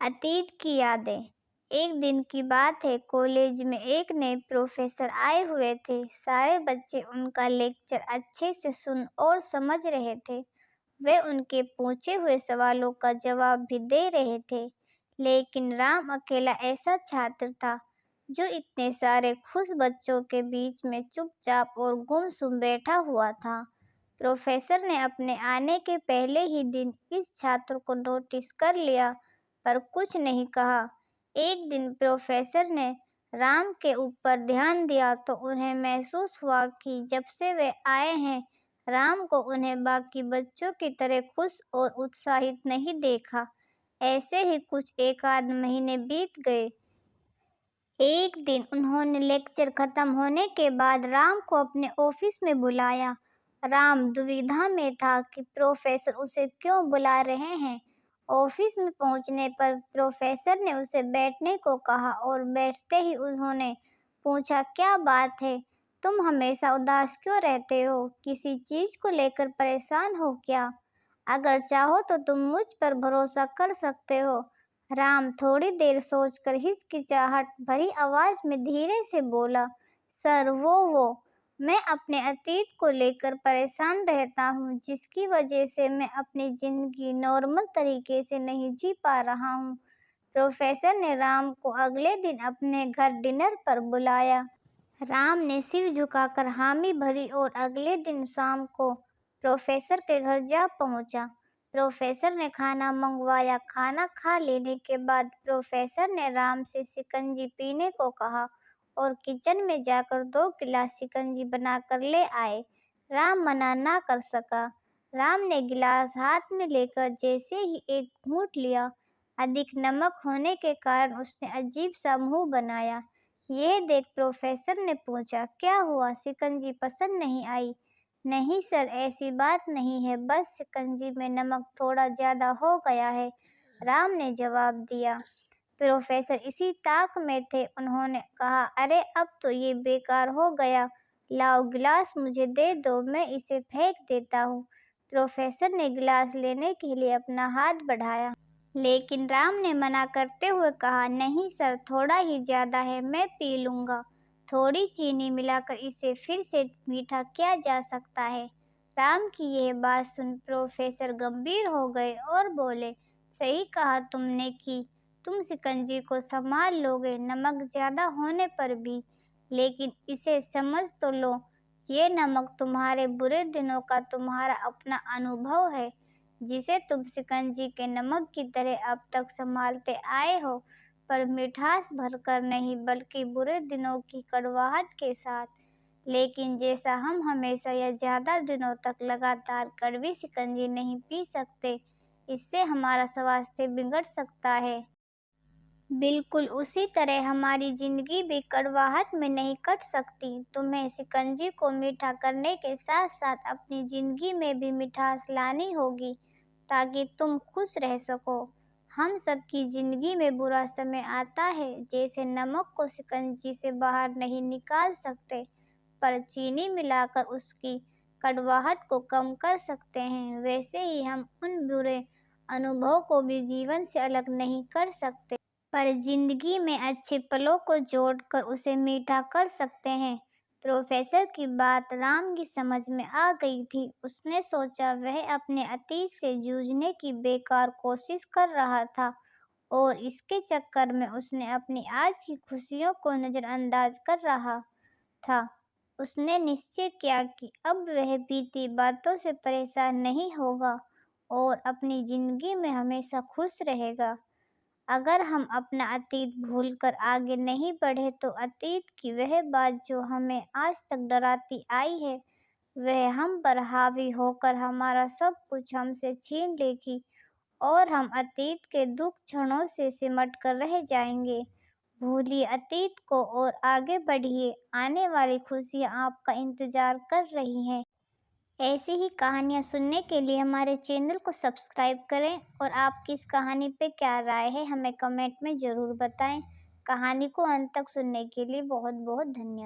अतीत की यादें। एक दिन की बात है, कॉलेज में एक नए प्रोफेसर आए हुए थे। सारे बच्चे उनका लेक्चर अच्छे से सुन और समझ रहे थे। वे उनके पूछे हुए सवालों का जवाब भी दे रहे थे। लेकिन राम अकेला ऐसा छात्र था जो इतने सारे खुश बच्चों के बीच में चुपचाप और गुमसुम बैठा हुआ था। प्रोफेसर ने अपने आने के पहले ही दिन इस छात्र को नोटिस कर लिया, पर कुछ नहीं कहा। एक दिन प्रोफेसर ने राम के ऊपर ध्यान दिया तो उन्हें महसूस हुआ कि जब से वे आए हैं, राम को उन्हें बाकी बच्चों की तरह खुश और उत्साहित नहीं देखा। ऐसे ही कुछ एक आध महीने बीत गए। एक दिन उन्होंने लेक्चर खत्म होने के बाद राम को अपने ऑफिस में बुलाया। राम दुविधा में था कि प्रोफेसर उसे क्यों बुला रहे हैं। ऑफिस में पहुंचने पर प्रोफेसर ने उसे बैठने को कहा और बैठते ही उन्होंने पूछा, क्या बात है, तुम हमेशा उदास क्यों रहते हो? किसी चीज को लेकर परेशान हो क्या? अगर चाहो तो तुम मुझ पर भरोसा कर सकते हो। राम थोड़ी देर सोचकर हिचकिचाहट भरी आवाज में धीरे से बोला, सर वो मैं अपने अतीत को लेकर परेशान रहता हूँ, जिसकी वजह से मैं अपनी जिंदगी नॉर्मल तरीके से नहीं जी पा रहा हूँ। प्रोफेसर ने राम को अगले दिन अपने घर डिनर पर बुलाया। राम ने सिर झुकाकर हामी भरी और अगले दिन शाम को प्रोफेसर के घर जा पहुंचा। प्रोफेसर ने खाना मंगवाया। खाना खा लेने के बाद प्रोफेसर ने राम से शिकंजी पीने को कहा और किचन में जाकर 2 गिलास शिकंजी बनाकर ले आए। राम मना ना कर सका। राम ने गिलास हाथ में लेकर जैसे ही एक घूंट लिया, अधिक नमक होने के कारण उसने अजीब सा मुंह बनाया। यह देख प्रोफेसर ने पूछा, क्या हुआ, शिकंजी पसंद नहीं आई? नहीं सर, ऐसी बात नहीं है, बस शिकंजी में नमक थोड़ा ज्यादा हो गया है, राम ने जवाब दिया। प्रोफेसर इसी ताक में थे। उन्होंने कहा, अरे अब तो ये बेकार हो गया, लाओ गिलास मुझे दे दो, मैं इसे फेंक देता हूँ। प्रोफेसर ने गिलास लेने के लिए अपना हाथ बढ़ाया, लेकिन राम ने मना करते हुए कहा, नहीं सर, थोड़ा ही ज्यादा है, मैं पी लूंगा। थोड़ी चीनी मिलाकर इसे फिर से मीठा किया जा सकता है। राम की यह बात सुन प्रोफेसर गंभीर हो गए और बोले, सही कहा तुमने कि तुम शिकंजी को संभाल लोगे नमक ज्यादा होने पर भी, लेकिन इसे समझ तो लो, ये नमक तुम्हारे बुरे दिनों का तुम्हारा अपना अनुभव है, जिसे तुम शिकंजी के नमक की तरह अब तक संभालते आए हो, पर मिठास भरकर नहीं, बल्कि बुरे दिनों की कड़वाहट के साथ। लेकिन जैसा हम हमेशा या ज्यादा दिनों तक लगातार कड़वी शिकंजी नहीं पी सकते, इससे हमारा स्वास्थ्य बिगड़ सकता है। बिल्कुल उसी तरह हमारी जिंदगी भी कड़वाहट में नहीं कट सकती। तुम्हें शिकंजी को मीठा करने के साथ साथ अपनी जिंदगी में भी मिठास लानी होगी, ताकि तुम खुश रह सको। हम सबकी जिंदगी में बुरा समय आता है, जैसे नमक को शिकंजी से बाहर नहीं निकाल सकते, पर चीनी मिलाकर उसकी कड़वाहट को कम कर सकते हैं। वैसे ही हम उन बुरे अनुभव को भी जीवन से अलग नहीं कर सकते, पर जिंदगी में अच्छे पलों को जोड़कर उसे मीठा कर सकते हैं। प्रोफेसर की बात राम की समझ में आ गई थी। उसने सोचा वह अपने अतीत से जूझने की बेकार कोशिश कर रहा था और इसके चक्कर में उसने अपनी आज की खुशियों को नजरअंदाज कर रहा था। उसने निश्चय किया कि अब वह बीती बातों से परेशान नहीं होगा और अपनी जिंदगी में हमेशा खुश रहेगा। अगर हम अपना अतीत भूलकर आगे नहीं बढ़े तो अतीत की वह बात जो हमें आज तक डराती आई है, वह हम पर हावी होकर हमारा सब कुछ हमसे छीन लेगी और हम अतीत के दुख क्षणों से सिमट कर रह जाएंगे। भूलिए अतीत को और आगे बढ़िए, आने वाली खुशियाँ आपका इंतजार कर रही हैं। ऐसी ही कहानियाँ सुनने के लिए हमारे चैनल को सब्सक्राइब करें और आपकी इस कहानी पे क्या राय है हमें कमेंट में ज़रूर बताएं। कहानी को अंत तक सुनने के लिए बहुत बहुत धन्यवाद।